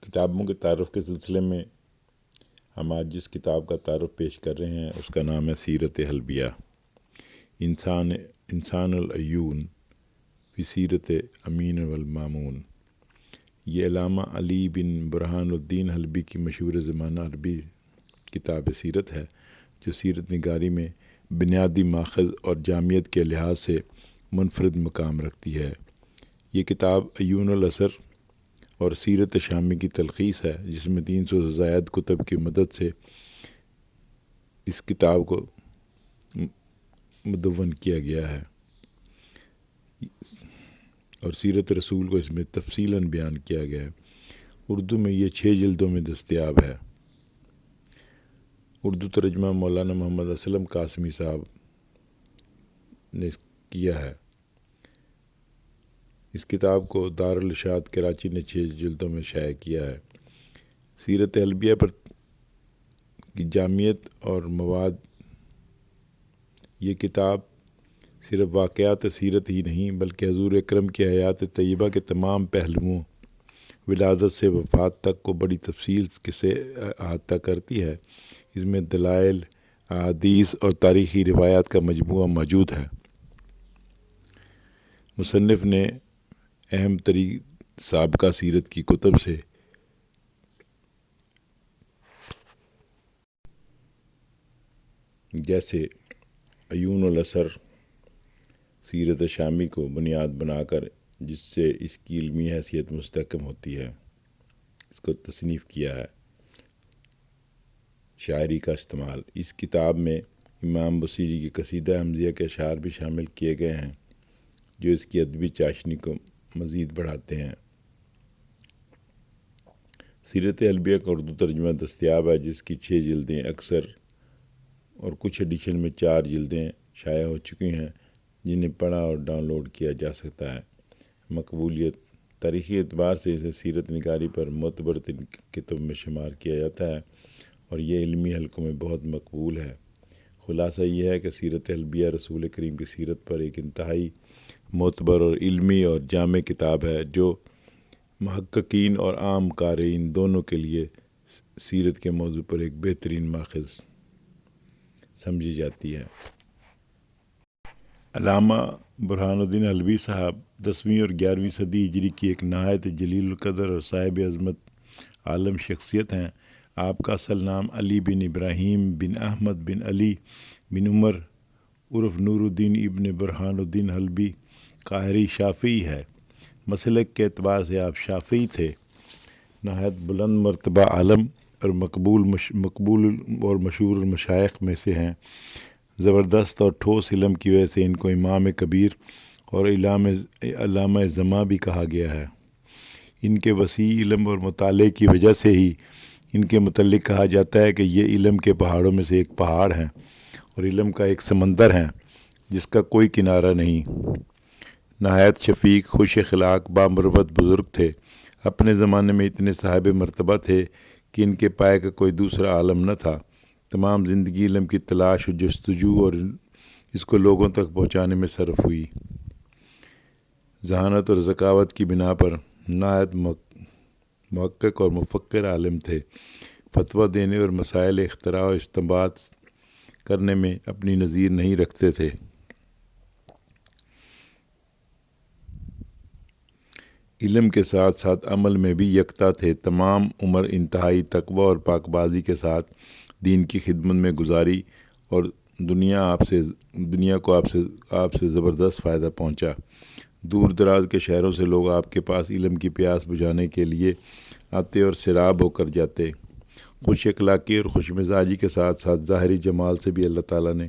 کتابوں کے تعارف کے سلسلے میں ہم آج جس کتاب کا تعارف پیش کر رہے ہیں اس کا نام ہے سیرت حلبیہ، انسان العیون فی سیرت امین والمامون۔ یہ علامہ علی بن برہان الدین حلبی کی مشہور زمانہ عربی کتاب سیرت ہے جو سیرت نگاری میں بنیادی ماخذ اور جامعیت کے لحاظ سے منفرد مقام رکھتی ہے۔ یہ کتاب عیون الاثر اور سیرت شامی کی تلخیص ہے، جس میں 300 سے زائد کتب کی مدد سے اس کتاب کو مدون کیا گیا ہے اور سیرت رسول کو اس میں تفصیلاً بیان کیا گیا ہے۔ اردو میں یہ 6 جلدوں میں دستیاب ہے۔ اردو ترجمہ مولانا محمد اسلم قاسمی صاحب نے کیا ہے۔ اس کتاب کو دارالارشاد کراچی نے 6 جلدوں میں شائع کیا ہے۔ سیرت حلبیہ پر کی جامعیت اور مواد۔ یہ کتاب صرف واقعات سیرت ہی نہیں بلکہ حضور اکرم کی حیات طیبہ کے تمام پہلوؤں، ولادت سے وفات تک کو بڑی تفصیل سے احاطہ کرتی ہے۔ اس میں دلائل، احادیث اور تاریخی روایات کا مجموعہ موجود ہے۔ مصنف نے اہم ترین سابقہ سیرت کی کتب سے جیسے عیون الاثر، سیرت شامی کو بنیاد بنا کر، جس سے اس کی علمی حیثیت مستحکم ہوتی ہے، اس کو تصنیف کیا ہے۔ شاعری کا استعمال۔ اس کتاب میں امام بصیری کی قصیدہ حمزیہ کے اشعار بھی شامل کیے گئے ہیں جو اس کی ادبی چاشنی کو مزید بڑھاتے ہیں۔ سیرت حلبیہ کا اردو ترجمہ دستیاب ہے جس کی 6 جلدیں اکثر اور کچھ ایڈیشن میں 4 جلدیں شائع ہو چکی ہیں، جنہیں پڑھا اور ڈاؤن لوڈ کیا جا سکتا ہے۔ مقبولیت۔ تاریخی اعتبار سے اسے سیرت نگاری پر معتبر کتب میں شمار کیا جاتا ہے اور یہ علمی حلقوں میں بہت مقبول ہے۔ خلاصہ یہ ہے کہ سیرت حلبیہ رسول کریم کی سیرت پر ایک انتہائی معتبر اور علمی اور جامع کتاب ہے جو محققین اور عام قارئین دونوں کے لیے سیرت کے موضوع پر ایک بہترین ماخذ سمجھی جاتی ہے۔ علامہ برہان الدین حلبی صاحب 10ویں اور 11ویں صدی ہجری کی ایک نہایت جلیل القدر اور صاحب عظمت عالم شخصیت ہیں۔ آپ کا اصل نام علی بن ابراہیم بن احمد بن علی بن عمر عرف نور الدین ابن برہان الدین حلبی قاہری شافعی ہے۔ مسلک کے اعتبار سے آپ شافعی تھے۔ نہایت بلند مرتبہ عالم اور مقبول اور مشہور مشائخ میں سے ہیں۔ زبردست اور ٹھوس علم کی وجہ سے ان کو امام کبیر اور علامہ زماں بھی کہا گیا ہے۔ ان کے وسیع علم اور مطالعے کی وجہ سے ہی ان کے متعلق کہا جاتا ہے کہ یہ علم کے پہاڑوں میں سے ایک پہاڑ ہیں اور علم کا ایک سمندر ہیں جس کا کوئی کنارہ نہیں۔ نہایت شفیق، خوش اخلاق، بامروت بزرگ تھے۔ اپنے زمانے میں اتنے صاحب مرتبہ تھے کہ ان کے پائے کا کوئی دوسرا عالم نہ تھا۔ تمام زندگی علم کی تلاش و جستجو اور اس کو لوگوں تک پہنچانے میں صرف ہوئی۔ ذہانت اور ذکاوت کی بنا پر نہایت محقق اور مفکر عالم تھے۔ فتویٰ دینے اور مسائل اختراع و استنباط کرنے میں اپنی نظیر نہیں رکھتے تھے۔ علم کے ساتھ ساتھ عمل میں بھی یکتا تھے۔ تمام عمر انتہائی تقویٰ اور پاک بازی کے ساتھ دین کی خدمت میں گزاری اور دنیا کو آپ سے زبردست فائدہ پہنچا۔ دور دراز کے شہروں سے لوگ آپ کے پاس علم کی پیاس بجھانے کے لیے آتے اور سیراب ہو کر جاتے۔ خوش اخلاقی اور خوش مزاجی کے ساتھ ساتھ ظاہری جمال سے بھی اللہ تعالیٰ نے